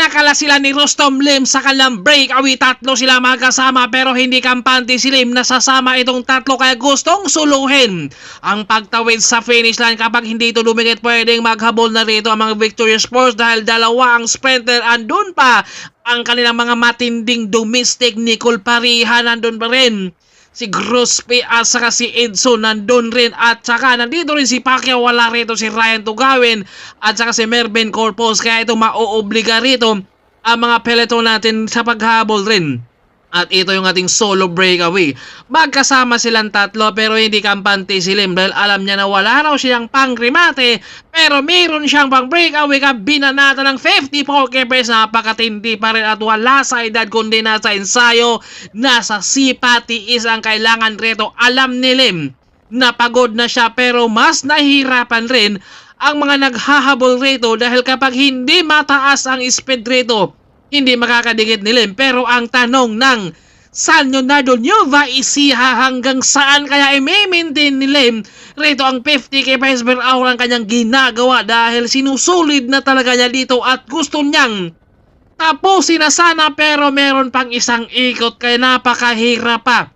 Pinakala sila ni Rustom Lim sa kanilang breakaway. Tatlo sila magkasama pero hindi kampante si Lim na sasama itong tatlo kaya gustong suluhin ang pagtawid sa finish line. Kapag hindi ito lumikit, pwedeng maghabol na rito ang mga Victorious Sports dahil dalawa ang sprinter. Andun pa ang kanilang mga matinding domestic. Nicole Pariha nandun pa rin. Si Grospe at saka si Edson nandun rin at saka nandito rin si Pacquiao, wala rito si Ryan Tugawin at saka si Mervin Corpus, kaya ito mauobliga rito ang mga peloton natin sa paghabol rin. At ito yung ating solo breakaway. Magkasama silang tatlo pero hindi kampante si Lim dahil alam niya na wala raw siyang pang-remate pero meron siyang pang-breakaway ka binanata ng 54 kps. Napakatindi pa rin at wala sa edad kundi nasa ensayo, nasa sipa, tiis ang kailangan rito. Alam ni Lim na pagod na siya pero mas nahihirapan rin ang mga naghahabol rito dahil kapag hindi mataas ang speed rito, hindi makakadikit ni Lim. Pero ang tanong ng San Leonardo Nueva Ecija hanggang saan kaya i-maintain ni Lim rito ang 50 km per hour ang kanyang ginagawa dahil sinusulid na talaga niya dito at gusto niyang tapusin na sana pero meron pang isang ikot kaya napakahirap pa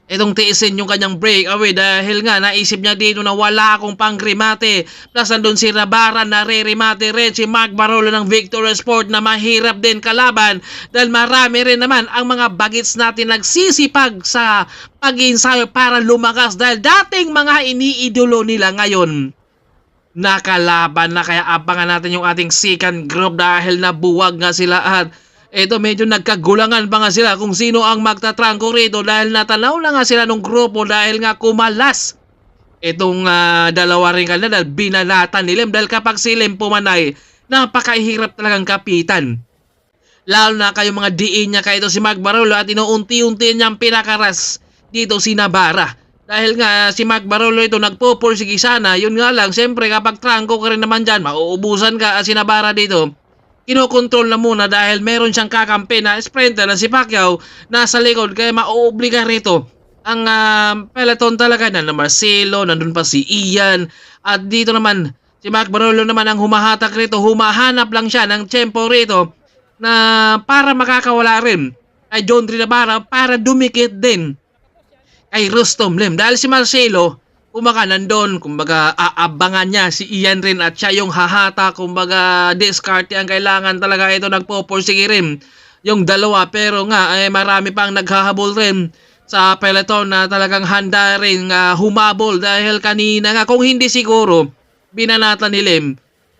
itong tiisin yung kanyang breakaway dahil nga naisip niya dito na wala akong pang-remate. Plus nandun si Navarra na re-remate rin, si Mark Barolo ng Victorious Sport na mahirap din kalaban dahil marami rin naman ang mga bagets natin nagsisipag sa pag-iinsayo para lumakas dahil dating mga iniidolo nila ngayon nakalaban na. Kaya abangan natin yung ating second group dahil nabuwag nga sila at ito medyo nagkagulangan pa nga sila kung sino ang magtatrangko rito dahil natanaw na nga sila nung grupo dahil nga kumalas itong dalawa rin kanila dahil binalatan ni Lim dahil kapag si Lim pumanay napakahirap talagang kapitan. Lalo na kayong mga diin niya kaya ito si Mark Barolo at inuunti-unti niyang pinakaras dito si Navarra. Dahil nga si Mark Barolo ito nagpupursige sana, yun nga lang siyempre kapag trangko ka rin naman dyan mauubusan ka at si Navarra dito kinokontrol na muna dahil meron siyang kakampi na sprinter na si Pacquiao nasa likod kaya mauobliga rito ang peloton talaga na Marcelo, nandun pa si Ian at dito naman si Mark Barolo naman ang humahatak rito, humahanap lang siya ng tempo rito na para makakawala rin kay John Navarra para dumikit din kay Rustom Lim dahil si Marcelo kumbaga nandun, kumbaga aabangan niya si Ian rin at siya yung hahata, kumbaga discard ang kailangan talaga ito nagpupursige rin yung dalawa pero nga marami pang naghahabol rin sa peloton na talagang handa rin humabol dahil kanina nga kung hindi siguro binanatan ni Lim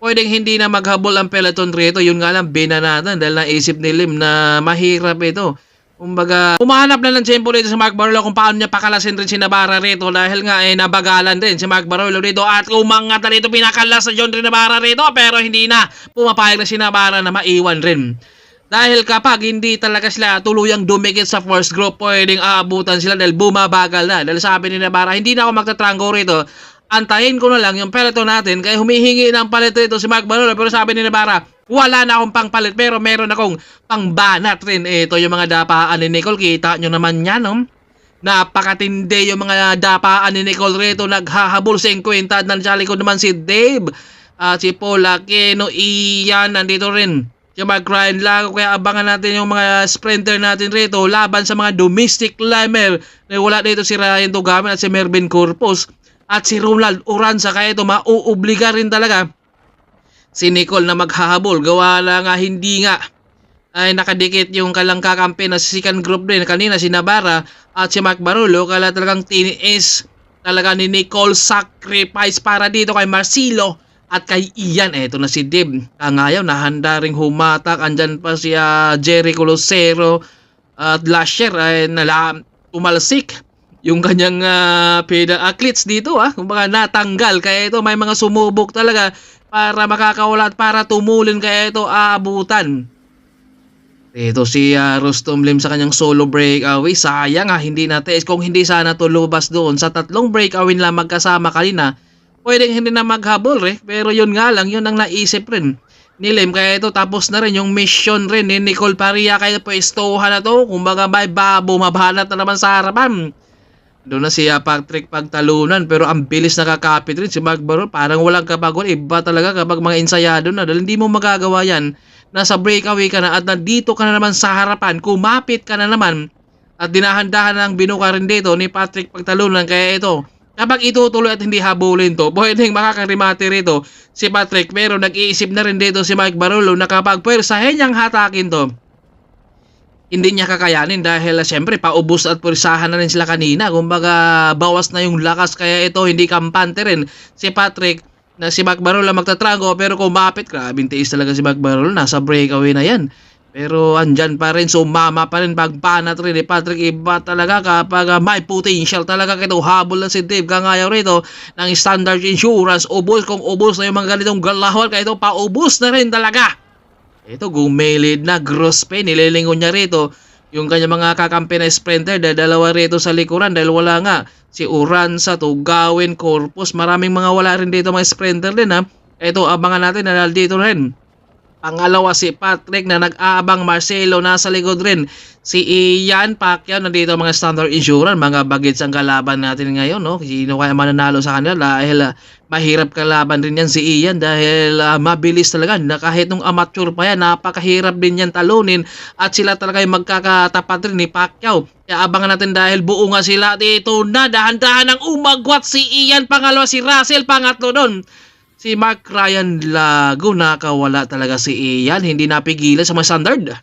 pwedeng hindi na maghabol ang peloton rito, yun nga lang binanatan dahil naisip ni Lim na mahirap ito. Kumbaga, umahanap na ng tempo rito si Mark Barolo kung paano niya pakalasin rin si Navarra rito dahil nga nabagalan din si Mark Barolo rito at umangat na rito pinakalas sa John Navarra rito pero hindi na pumapayag na si Navarra na maiwan rin. Dahil kapag hindi talaga sila tuluyang dumikit sa first group pwedeng aabutan sila dahil bumabagal na. Dahil sabi ni Navarra hindi na ako magtatranggo rito, antayin ko na lang yung peloton natin kaya humihingi ng palit rito si Mark Barolo pero sabi ni Navarra wala na akong pangpalit pero meron akong pangbanat rin. Ito yung mga dapaan ni Nicole. Kita nyo naman yan, no? Napakatindi yung mga dapaan ni Nicole rito. Naghahabol sa 50 at nandiyan likod naman si Dave. Si Paul Aquino, Ian, nandito rin. Si Mark Ryan Lago. Kaya abangan natin yung mga sprinter natin rito. Laban sa mga domestic climber. Wala dito si Ryan Tugamin at si Mervin Corpus. At si Ronald Uranza. Kaya ito mauobliga rin talaga si Nicole na maghahabol. Gawa na nga hindi nga ay nakadikit yung kalang kakampi na si second group din kanina si Navarra at si Mark Barolo. Kaya talagang tiniis talaga ni Nicole sacrifice para dito kay Marcelo at kay Ian. Eto na si Dib ngayaw na handa ring humatak. Andyan pa si Jericho Lucero at Lasher ay umalsik yung kanyang cleats dito kumbaga natanggal. Kaya ito may mga sumubok talaga para makakawala at para tumulin kaya ito aabutan. Ito si Rustom Lim sa kanyang solo breakaway. Sayang hindi natiis. Kung hindi sana to lubas doon sa tatlong breakaway nila magkasama kanina, pwedeng hindi na maghabol pero yun nga lang, yun ang naisip rin ni Lim. Kaya ito tapos na rin yung mission rin ni Nicole Pariha. Kaya pwestuhan na to. Kumbaga may bumabanat na naman sa harapan. Doon na si Patrick pagtalunan pero ang bilis nakakapit rin si Mark Barolo. Parang walang kabagon. Iba talaga kapag mga ensayado na dahil hindi mo magagawa yan nasa breakaway ka na at nandito ka na naman sa harapan, kumapit ka na naman at dinahandahan ng binuka rin dito ni Patrick pagtalunan. Kaya ito, kapag itutuloy at hindi habulin to, pwedeng makakarimate rito si Patrick, pero nag-iisip na rin dito si Mike Barolo na kapag pwersahin niyang hatakin to, hindi niya kakayanin dahil syempre paubos at pwersahan na rin sila kanina. Kumbaga bawas na yung lakas, kaya ito hindi kampante rin si Patrick na si Mike Barolo magtatrango, pero kumapit, grabing tiis talaga si Mike Barolo, nasa breakaway na yan. Pero andyan pa rin, sumama pa rin pagpanat rin ni Patrick. Iba talaga kapag may potential talaga kito. Habol na si Dave Kangayaw rito ng Standard Insurance. Ubos kung ubos na yung mga ganitong galahon, kaya ito paubos na rin talaga. Ito gumelid na, gross pay, nililingon niya rito yung kanyang mga kakampi na sprinter. Dalawa rito sa likuran dahil wala nga si Uranza, Tugawin, Corpus. Maraming mga wala rin dito mga sprinter din ha. Ito abangan natin na dito rin. Pangalawa si Patrick na nag-aabang, Marcelo nasa likod rin. Si Ian Pacquiao nandito mga Standard Insurance, mga bagets ang kalaban natin ngayon, no? Sino kaya mananalo sa kanila dahil mahirap kalaban rin yan si Ian dahil mabilis talaga. Na kahit nung amateur pa yan, napakahirap din yan talunin at sila talaga yung magkakatapat rin ni Pacquiao. Kaya abangan natin dahil buo nga sila dito na dahan-dahan ang umagwat si Ian. Pangalawa si Russell, pangatlo doon si Mark Ryan Lago. Nakawala talaga si Ian, hindi napigilan sa mga standard.